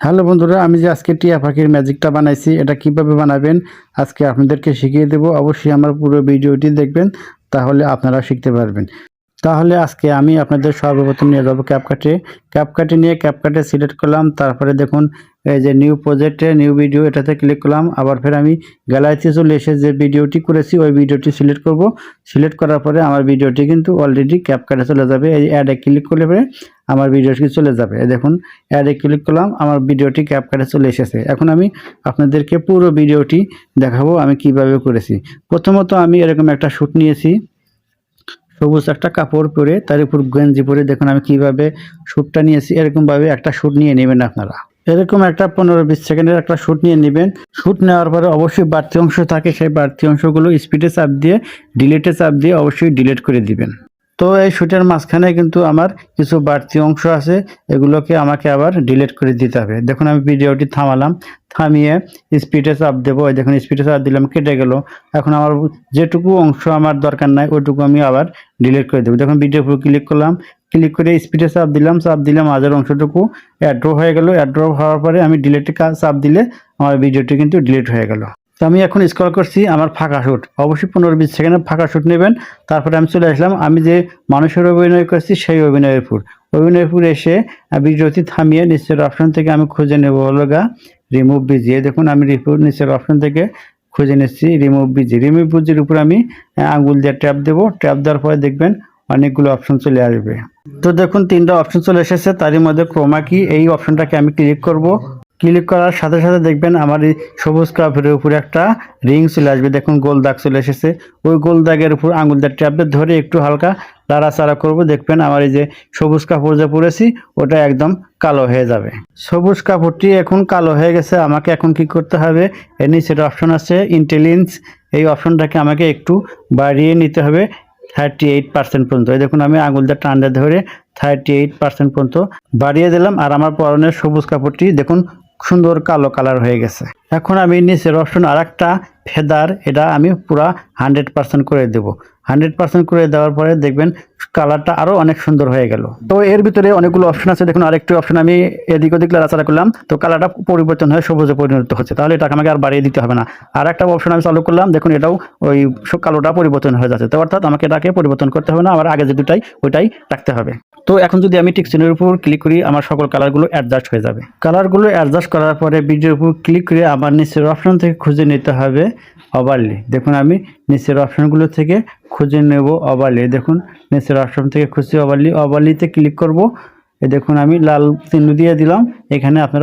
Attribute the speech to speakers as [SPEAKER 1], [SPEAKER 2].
[SPEAKER 1] Hello বন্ধুরা, আমি যে আজকে টিয়া পাখির ম্যাজিকটা বানাইছি এটা কিভাবে বানাবেন আজকে আপনাদেরকে শিখিয়ে দেব। অবশ্যই আমার পুরো ভিডিওটি দেখবেন, তাহলে আপনারা শিখতে পারবেন। তাহলে আজকে আমি আপনাদের সর্বপ্রথম নিয়ে যাব ক্যাপকাটে নিয়ে ক্যাপকাটে সিলেক্ট করলাম। তারপরে দেখুন এই যে নিউ প্রজেক্টে নিউ ভিডিও এটাতে ক্লিক করলাম। আবার ফের আমি গ্যালারিতে চলে এসে যে ভিডিওটি করেছি ওই ভিডিওটি সিলেক্ট করব। সিলেক্ট করার পরে আমার ভিডিওটি কিন্তু অলরেডি ক্যাপকাটে চলে যাবে। এই অ্যাডে ক্লিক করলে পরে আমার ভিডিওটি চলে যাবে। এই দেখুন অ্যাডে ক্লিক করলাম, আমার ভিডিওটি ক্যাপকাটে চলে এসেছে। এখন আমি আপনাদেরকে পুরো ভিডিওটি দেখাবো আমি কিভাবে করেছি। প্রথমত আমি এরকম একটা শ্যুট নিয়েছি, সবুজ একটা কাপড় পরে তার উপর গেঞ্জি পরে। দেখুন আমি কিভাবে শ্যুটটা নিয়েছি। এরকমভাবে একটা শ্যুট নিয়ে নেবেন আপনারা। এরকম একটা 15-20 সেকেন্ডের একটা শ্যুট নিয়ে নেবেন। শ্যুট নেওয়ার পরে অবশ্যই বাড়তি অংশ থাকে, সেই বাড়তি অংশগুলো স্পিডে চাপ দিয়ে ডিলিটে চাপ দিয়ে অবশ্যই ডিলিট করে দিবেন। তো এই শ্যুটের মাঝখানে কিন্তু আমার কিছু বাড়তি অংশ আছে, এগুলোকে আমাকে আবার ডিলিট করে দিতে হবে। দেখুন আমি ভিডিওটি থামালাম, থামিয়ে স্পিডে চাপ দেবো। ওই দেখুন স্পিডে চাপ দিলাম, কেটে গেল। এখন আমার যেটুকু অংশ আমার দরকার নাই ওইটুকু আমি আবার ডিলিট করে দেবো। দেখুন ভিডিওর উপর ক্লিক করলাম, ক্লিক করে স্পিডে চাপ দিলাম মাঝের অংশটুকু অ্যাড্রপ হয়ে গেল। অ্যাড্রপ হওয়ার পরে আমি ডিলিটে চাপ দিলে আমার ভিডিওটি কিন্তু ডিলিট হয়ে গেল। তো আমি এখন স্ক্রল করছি, আমার ফাঁকা শ্যুট, অবশ্যই 15-20 সেকেন্ডের ফাঁকা শ্যুট নেবেন। তারপরে আমি চলে আসলাম আমি যে মানুষের অভিনয় করছি সেই অভিনয়ের উপর এসে ভিডিওটি থামিয়ে নিচের অপশন থেকে আমি খুঁজে নেব হলো রিমুভ বিজি। দেখুন আমি নিচের অপশন থেকে খুঁজে নিচ্ছি রিমুভ বিজির উপর আমি আঙ্গুল দিয়ে ট্যাপ দেবো। ট্যাপ দেওয়ার পরে দেখবেন অনেকগুলো অপশন চলে আসবে। তো দেখুন 3টা অপশন চলে এসেছে, তারই মধ্যে ক্রোমা কি এই অপশনটাকে আমি ক্লিক করব। ক্লিক করার সাথে সাথে দেখবেন আমার এই সবুজ কাপড়ের উপরে একটা রিং চলে আসবে। দেখুন গোল দাগ চলে এসেছে। ওই গোল দাগের উপর আঙুল দিয়ে ট্যাপ ধরে একটু হালকা নাড়াচাড়া করব। দেখবেন আমার এই যে সবুজ কাপড় যে পরেছি ওটা একদম কালো হয়ে যাবে। সবুজ কাপড়টি এখন কালো হয়ে গেছে। আমাকে এখন কি করতে হবে, এর নিচে অপশন আছে ইন্টেলিজেন্স, এই অপশনটাকে আমাকে একটু বাড়িয়ে নিতে হবে 38% পর্যন্ত। এই দেখুন আমি আঙুল দিয়ে টান ধরে 38% পর্যন্ত বাড়িয়ে দিলাম। আর আমার পরনের সবুজ কাপড়টি দেখুন সুন্দর কালো কালার হয়ে গেছে। এখন আমি নিচের অপশন আর একটা ফেদার, এটা আমি পুরা 100% করে দেব। 100% করে দেওয়ার পরে দেখবেন কালারটা আরো অনেক সুন্দর হয়ে গেল। তো এর ভিতরে অনেকগুলো অপশন আছে। দেখুন আরেকটি অপশন আমি এদিক ওদিক নাড়াচাড়া করলাম, তো কালারটা পরিবর্তন হয়ে সবুজে পরিণত হচ্ছে। তাহলে এটাকে আমাকে আর বাড়িয়ে দিতে হবে না। আর একটা অপশন আমি চালু করলাম, দেখুন এটাও ওই কালোটা পরিবর্তন হয়ে যাচ্ছে। তো অর্থাৎ আমাকে এটাকে পরিবর্তন করতে হবে না, আমার আগে যে দুটাই ওইটাই রাখতে হবে। তো এখন যদি আমি টিক চিহ্নের উপর ক্লিক করি আমার সকল কালারগুলো অ্যাডজাস্ট হয়ে যাবে। কালারগুলো অ্যাডজাস্ট করার পরে ভিডিওর উপর ক্লিক করে আমার নিচের অপশন থেকে খুঁজে নিতে হবে ওভারলে। দেখুন আমি নিচের অপশনগুলো থেকে খুঁজে নেব ওভারলে। দেখুন নিচের অপশন থেকে খুঁজে ওভারলিতে ক্লিক করব। এই দেখুন আমি লাল চিহ্ন দিয়ে দিলাম। এখানে আপনারা